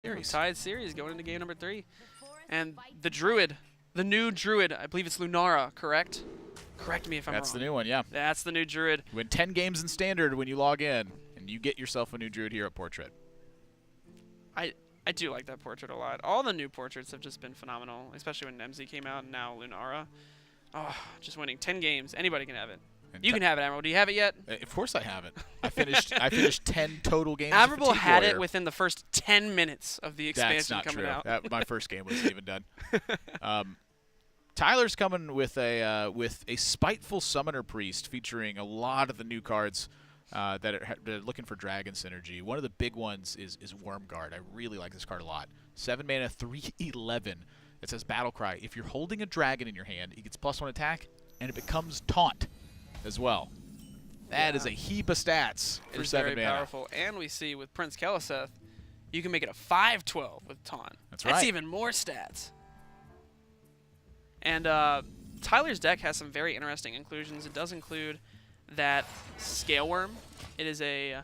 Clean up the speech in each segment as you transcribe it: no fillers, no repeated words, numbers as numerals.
Series. Tied series going into game number 3. And the Druid, the new Druid, I believe it's Lunara, correct? Correct me if I'm wrong. That's the new one, yeah. That's the new Druid. You win 10 games in Standard when you log in, and you get yourself a new Druid Hero portrait. I do like that portrait a lot. All the new portraits have just been phenomenal, especially when MZ came out and now Lunara. Oh, just winning 10 games. Anybody can have it. And You can have it, Admiral. Do you have it yet? Of course I have it. I finished 10 total games. Admiral had Warrior. it within the first 10 minutes of the expansion That's not coming true. out. My first game wasn't even done. Tyler's coming with a spiteful summoner priest featuring a lot of the new cards that are looking for dragon synergy. One of the big ones is Wormguard. I really like this card a lot. 7 mana, 3/11. It says Battle Cry. If you're holding a dragon in your hand, it gets +1 attack, and it becomes taunt as well. That is a heap of stats for 7 mana. Very powerful. And we see with Prince Keliseth, you can make it a 5/12 with taunt. That's right. That's even more stats. And Tyler's deck has some very interesting inclusions. It does include that Scale Worm. It is a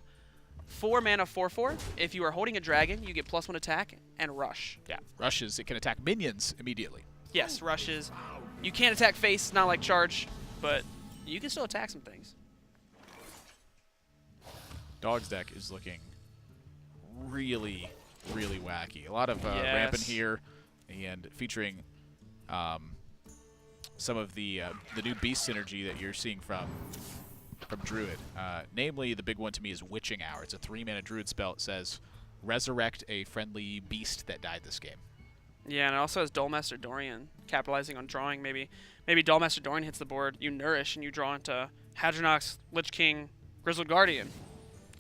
4 mana 4/4. If you are holding a dragon, you get +1 attack and rush. Yeah, rushes. It can attack minions immediately. Yes, rushes. You can't attack face, not like charge, but you can still attack some things. Dog's deck is looking really, really wacky. A lot of rampant here, and featuring some of the new beast synergy that you're seeing from Druid. Namely, the big one to me is Witching Hour. It's a 3-mana Druid spell. It says resurrect a friendly beast that died this game. Yeah, and it also has Duelmaster Dorian, capitalizing on drawing. Maybe Duelmaster Dorian hits the board, you nourish, and you draw into Hadronox, Lich King, Grizzled Guardian.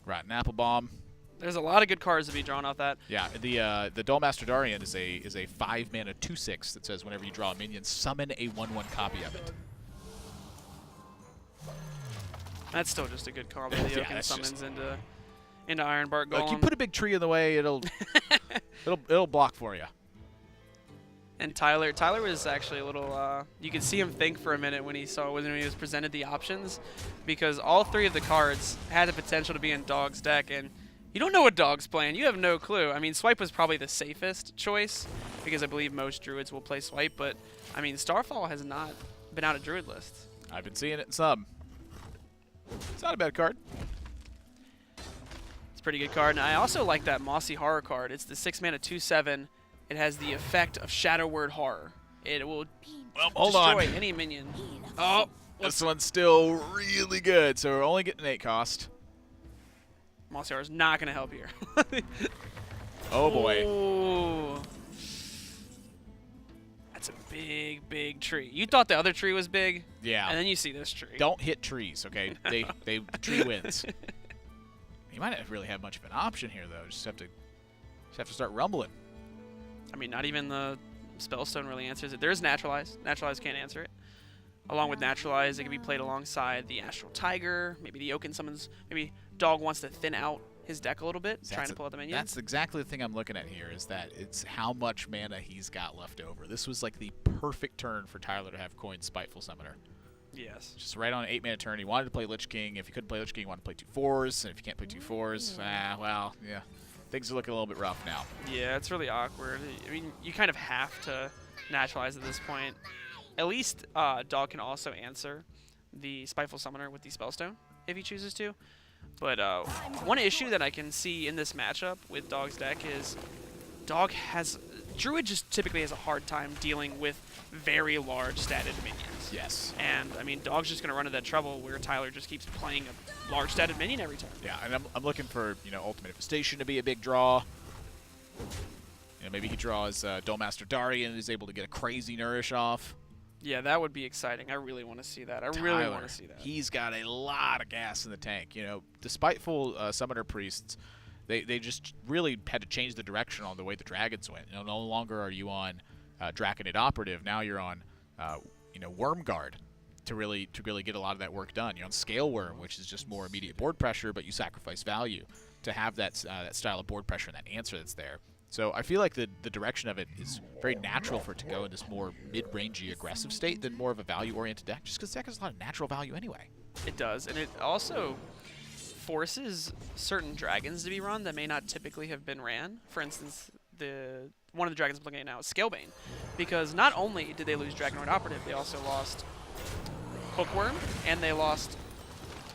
Rotten Apple Bomb. There's a lot of good cards to be drawn off that. Yeah, the Duelmaster Dorian is a 5-mana 2/6 that says whenever you draw a minion, summon a 1/1 copy of it. That's still just a good combo. The Yeah, Oaken summons into Ironbark Golem. Like, you put a big tree in the way, it'll block for you. And Tyler was actually a little. You could see him think for a minute when he was presented the options, because all 3 of the cards had the potential to be in Dog's deck, and you don't know what Dog's playing. You have no clue. I mean, Swipe was probably the safest choice because I believe most Druids will play Swipe, but I mean, Starfall has not been out of Druid lists. I've been seeing it in some. It's not a bad card. It's a pretty good card, and I also like that Mossy Horror card. It's the 6 mana 2/7. It has the effect of Shadow Word Horror. It will destroy any minion. Oh, this one's still really good, so we're only getting an 8 cost. Mossy Horror is not going to help here. Oh boy. Ooh. That's a big, big tree. You thought the other tree was big? Yeah. And then you see this tree. Don't hit trees, okay? The tree wins. You might not really have much of an option here, though. Just have to start rumbling. I mean, not even the Spellstone really answers it. There is Naturalize. Naturalize can't answer it. Along with Naturalize, it can be played alongside the Astral Tiger. Maybe the Oaken summons. Maybe Dog wants to thin out his deck a little bit, trying to pull out the minion. That's exactly the thing I'm looking at here, is that it's how much mana he's got left over. This was like the perfect turn for Tyler to have coin Spiteful Summoner. Yes. Just right on an 8-mana turn. He wanted to play Lich King. If he couldn't play Lich King, he wanted to play 2 4s. And if you can't play 2 4s, well, yeah. Things are looking a little bit rough now. Yeah, it's really awkward. I mean, you kind of have to Naturalize at this point. At least Dog can also answer the Spiteful Summoner with the Spellstone if he chooses to. But one issue that I can see in this matchup with Dog's deck is Druid just typically has a hard time dealing with very large statted minions. Yes. And, I mean, Dog's just going to run into that trouble where Tyler just keeps playing a large statted minion every time. Yeah, and I'm looking for, Ultimate Infestation to be a big draw. Maybe he draws Duelmaster Darian and is able to get a crazy Nourish off. Yeah, that would be exciting. I really want to see that. I really want to see that. He's got a lot of gas in the tank. The Spiteful Summoner Priests, they just really had to change the direction on the way the Dragons went. No longer are you on Draconid Operative. Now you're on, Wormguard to really get a lot of that work done. You're on Scale Worm, which is just more immediate board pressure, but you sacrifice value to have that style of board pressure and that answer that's there. So I feel like the direction of it is very natural for it to go in this more mid-rangey aggressive state than more of a value-oriented deck, just because the deck has a lot of natural value anyway. It does, and it also forces certain dragons to be run that may not typically have been ran. For instance, one of the dragons I'm looking at now is Scalebane, because not only did they lose Dragonlord Operative, they also lost Hookworm and they lost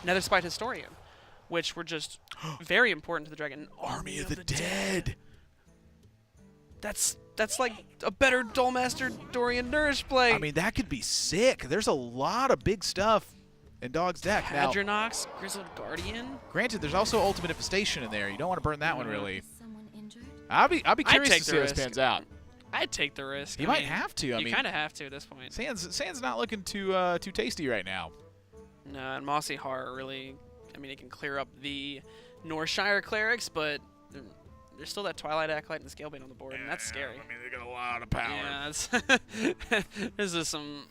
Netherspite Historian, which were just very important to the dragon. Army of the Dead. That's like a better Duelmaster Dorian Nourish play. I mean, that could be sick. There's a lot of big stuff in Dog's deck. Now, Hadronox, Grizzled Guardian. granted, there's also Ultimate Infestation in there. You don't want to burn that one, really. Someone injured? I'll be curious take to see the how this risk. pans out. I'd take the risk. You might have to. I you mean, kind of have to at this point. Sand's not looking too tasty right now. No, and Mossy Heart really, I mean, it can clear up the Northshire Clerics, but there's still that Twilight Acolyte and the Scalebane on the board, and that's scary. I mean, they got a lot of power. Yeah, this is some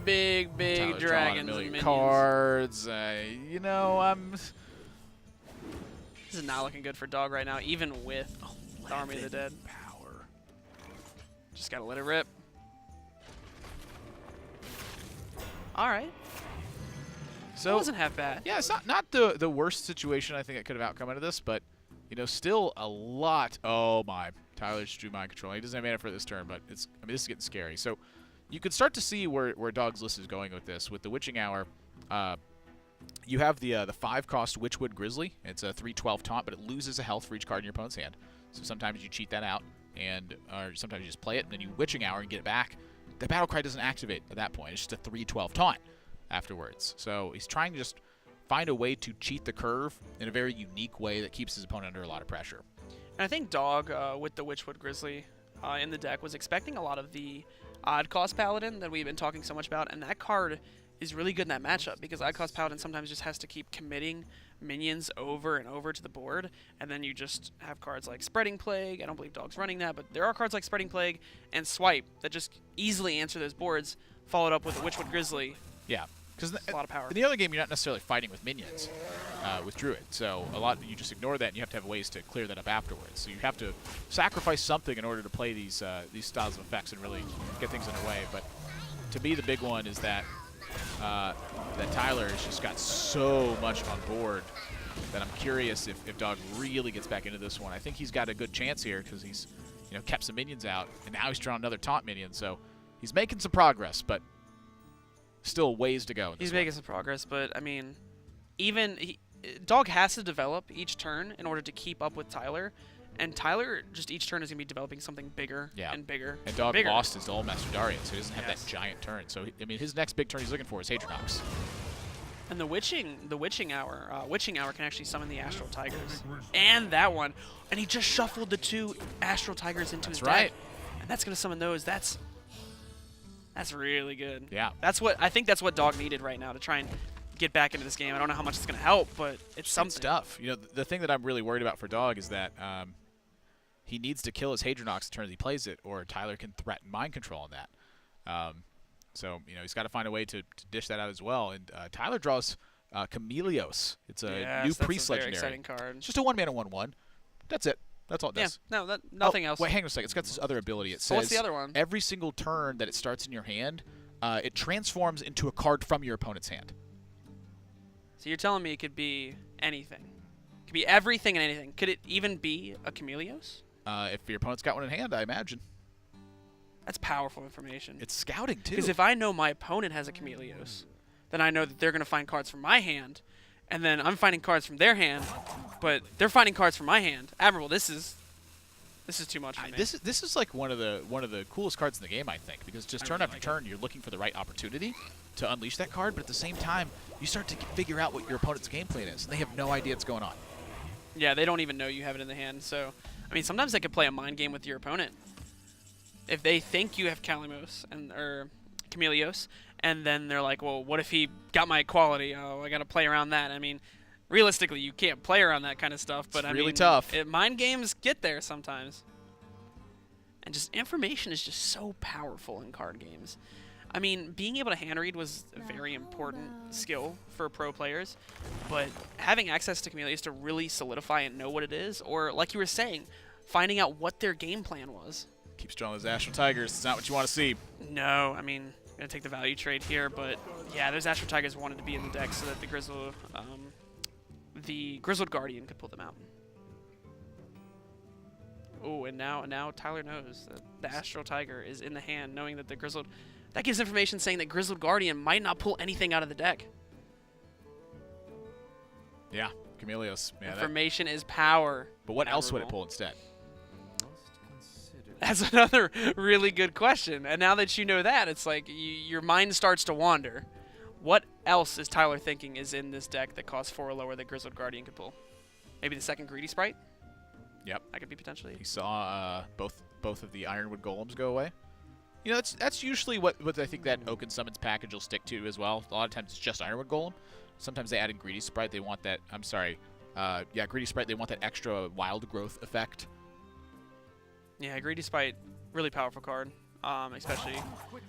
big Tyler's drawing dragons a and million minions. cards. You know, This is not looking good for Dog right now, even with the Army of the Dead. Power. Just gotta let it rip. All right. So It wasn't half bad. yeah, it's not the worst situation I think that could have outcome out of this, but you know, still a lot. Oh my, Tyler just drew mind control. He doesn't have mana for this turn, but this is getting scary. So you can start to see where Dog's list is going with this. With the Witching Hour, you have the 5-cost Witchwood Grizzly. It's a 3/12 taunt, but it loses a health for each card in your opponent's hand. So sometimes you cheat that out, or sometimes you just play it, and then you Witching Hour and get it back. The battle cry doesn't activate at that point. It's just a 3/12 taunt afterwards. So he's trying to just find a way to cheat the curve in a very unique way that keeps his opponent under a lot of pressure. And I think Dog, with the Witchwood Grizzly in the deck, was expecting a lot of the odd cost Paladin that we've been talking so much about, and that card is really good in that matchup because odd cost Paladin sometimes just has to keep committing minions over and over to the board, and then you just have cards like Spreading Plague. I don't believe Dog's running that, but there are cards like Spreading Plague and Swipe that just easily answer those boards, followed up with a Witchwood Grizzly. Yeah. Because a lot of power. In the other game, you're not necessarily fighting with minions with Druid, so you just ignore that, and you have to have ways to clear that up afterwards. So you have to sacrifice something in order to play these styles of effects and really get things underway. But to me, the big one is that Tyler has just got so much on board that I'm curious if Dog really gets back into this one. I think he's got a good chance here because he's kept some minions out, and now he's drawn another taunt minion, so he's making some progress, but still ways to go. He's making some progress, but I mean, Dog has to develop each turn in order to keep up with Tyler, and Tyler just each turn is gonna be developing something bigger and bigger. And Dog bigger. lost his Duelmaster Darian, so he doesn't have that giant turn. So I mean, his next big turn he's looking for is Hadronox. And the Witching Hour can actually summon the Astral Tigers, and that one, and he just shuffled the 2 Astral Tigers into his deck, and that's gonna summon those. That's really good. Yeah. I think that's what Dog needed right now to try and get back into this game. I don't know how much it's going to help, but it's something. Good stuff. The thing that I'm really worried about for Dog is that he needs to kill his Hadronox the turn he plays it, or Tyler can threaten mind control on that. So he's got to find a way to dish that out as well. And Tyler draws Chameleos. It's a new priest legendary. Exciting card. It's just a 1-mana 1/1. That's it. That's all it does. Yeah, nothing else. Wait, hang on a second. It's got this other ability. It says what's the other one? Every single turn that it starts in your hand, it transforms into a card from your opponent's hand. So you're telling me it could be anything. It could be everything and anything. Could it even be a Chameleos? If your opponent's got one in hand, I imagine. That's powerful information. It's scouting, too. Because if I know my opponent has a Chameleos, then I know that they're going to find cards from my hand, and then I'm finding cards from their hand, but they're finding cards from my hand. Admirable, this is too much for me. This is like one of the coolest cards in the game, I think, because just turn after turn, you're looking for the right opportunity to unleash that card, but at the same time, you start to figure out what your opponent's game plan is, and they have no idea what's going on. Yeah, they don't even know you have it in the hand. So, I mean, sometimes they could play a mind game with your opponent. If they think you have or Chameleos, and then they're like, well, what if he got my equality? Oh, I got to play around that. I mean, realistically, you can't play around that kind of stuff. But It's really tough. Mind games get there sometimes. And just information is just so powerful in card games. I mean, being able to hand read was a very important skill for pro players, but having access to Chameleos to really solidify and know what it is, or like you were saying, finding out what their game plan was. Keeps drawing those Astral Tigers. It's not what you want to see. No, I mean, I'm going to take the value trade here, but yeah, those Astral Tigers wanted to be in the deck so that the Grizzled Guardian could pull them out. Oh, and now Tyler knows that the Astral Tiger is in the hand, knowing that the Grizzled... That gives information saying that Grizzled Guardian might not pull anything out of the deck. Yeah, Chameleos. Yeah, Information is power. but what else would it pull instead? That's another really good question. And now that you know that, it's like your mind starts to wander. What else is Tyler thinking is in this deck that costs 4 or lower that Grizzled Guardian could pull? Maybe the second Greedy Sprite? Yep. That could be potentially. He saw both of the Ironwood Golems go away. You know, that's usually what I think that Oaken Summons package will stick to as well. A lot of times it's just Ironwood Golem. Sometimes they add in Greedy Sprite. They want that, I'm sorry, yeah, Greedy Sprite, they want that extra wild growth effect. Yeah, Greedy Sprite, really powerful card. Especially,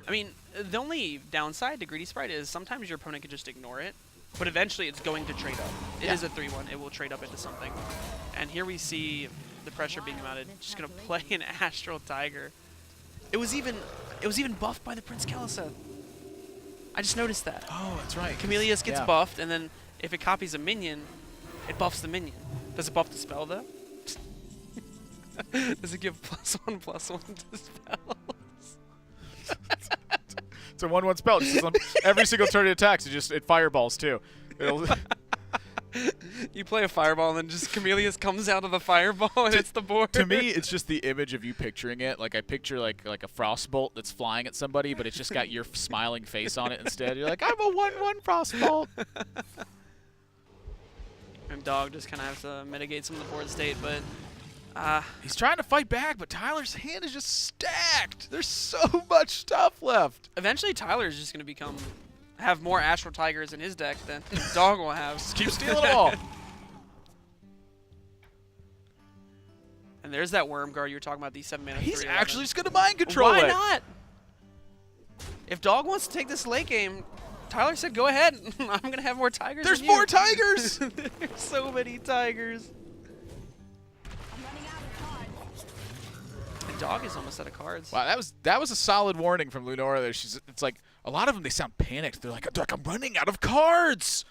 I mean, the only downside to Greedy Sprite is sometimes your opponent can just ignore it, but eventually it's going to trade up. It is a 3/1. It will trade up into something. And here we see the pressure being mounted. Just gonna play an Astral Tiger. It was even buffed by the Prince Kelisa. I just noticed that. Oh, that's right. Chameleos gets buffed, and then if it copies a minion, it buffs the minion. Does it buff the spell though? Does it give +1/+1 to spells? It's a 1/1 spell. Just every single turn it attacks, it fireballs too. You play a fireball and then just Chameleos comes out of the fireball and hits the board. To me, it's just the image of you picturing it. Like I picture like a frostbolt that's flying at somebody, but it's just got your smiling face on it instead. You're like, I'm a 1/1 frostbolt. And Dog just kind of has to mitigate some of the board state, but he's trying to fight back, but Tyler's hand is just stacked. There's so much stuff left. Eventually, Tyler's just going to have more Astral Tigers in his deck than Dog will have. Just keep stealing them all. And there's that Worm Guard you were talking about, the 7-mana. He's actually just going to mind control it. Why not? If Dog wants to take this late game, Tyler said, go ahead. I'm going to have more Tigers. There's more Tigers. There's so many Tigers. And Dog is almost out of cards. Wow, that was a solid warning from Lunora there. It's like a lot of them, they sound panicked. They're like, I'm running out of cards.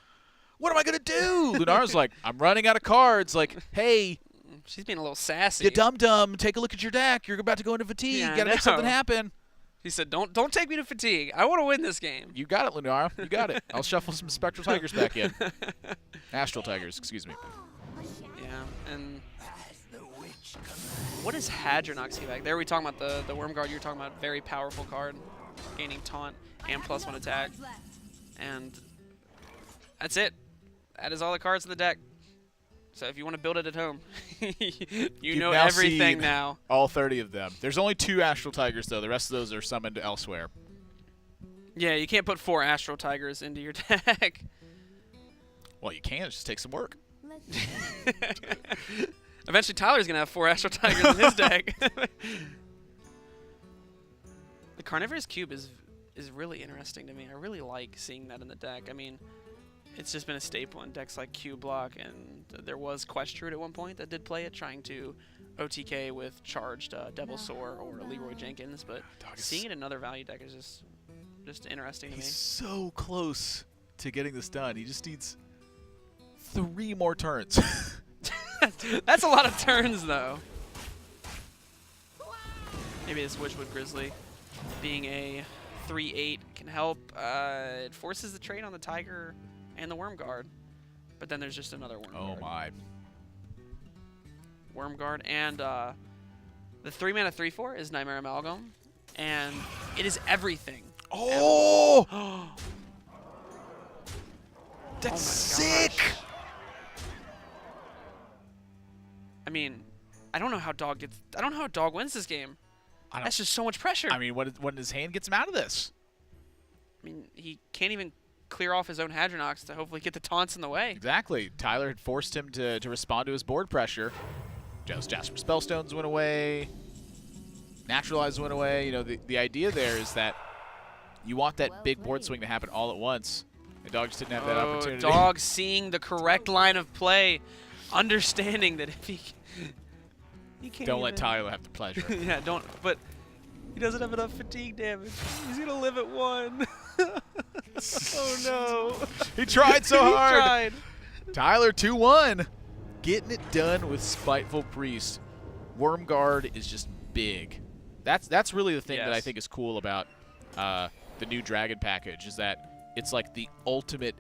What am I gonna do? Lunora's like, I'm running out of cards. Like, hey, she's being a little sassy. You dum-dum, take a look at your deck. You're about to go into fatigue. Yeah, You gotta make something happen. He said, don't take me to fatigue. I want to win this game. You got it, Lunara. You got it. I'll shuffle some Spectral Tigers back in. Astral Tigers, excuse me. Yeah, and what is Hadronox back? There we talking about the Worm Guard. You're talking about very powerful card, gaining taunt and +1 attack, and that's it. That is all the cards in the deck. So if you want to build it at home, you know everything now. All 30 of them. There's only 2 Astral Tigers though. The rest of those are summoned elsewhere. Yeah, you can't put 4 Astral Tigers into your deck. Well, you can. It just takes some work. Eventually, Tyler's going to have 4 Astral Tigers in his deck. The Carnivorous Cube is really interesting to me. I really like seeing that in the deck. I mean, it's just been a staple in decks like Cube Block, and there was Questroot at one point that did play it, trying to OTK with charged Devilsaur or Leroy Jenkins, but seeing it in another value deck is just interesting to me. He's so close to getting this done. He just needs 3 more turns. That's a lot of turns, though. Maybe this Witchwood Grizzly being a 3/8 can help. It forces the trade on the Tiger and the Worm Guard, but then there's just another Worm Guard. Oh my. Worm Guard, and the 3-mana 3/4 is Nightmare Amalgam, and it is everything. Oh! That's sick! Gosh. I mean, I don't know how Dog wins this game. That's just so much pressure. I mean, when his hand gets him out of this. I mean, he can't even clear off his own Hadronox to hopefully get the taunts in the way. Exactly. Tyler had forced him to respond to his board pressure. Jasper Spellstones went away. Naturalize went away. You know, the idea there is that you want that big board swing to happen all at once. And Dog just didn't have that opportunity. Dog seeing the correct line of play, understanding that if he can't Don't let Tyler have the pleasure. Yeah, don't. But he doesn't have enough fatigue damage. He's going to live at 1. Oh, no. He tried so hard. He tried. Tyler 2-1. Getting it done with Spiteful Priest. Wormguard is just big. That's really the thing that I Yes. think is cool about the new Dragon package, is that it's like the ultimate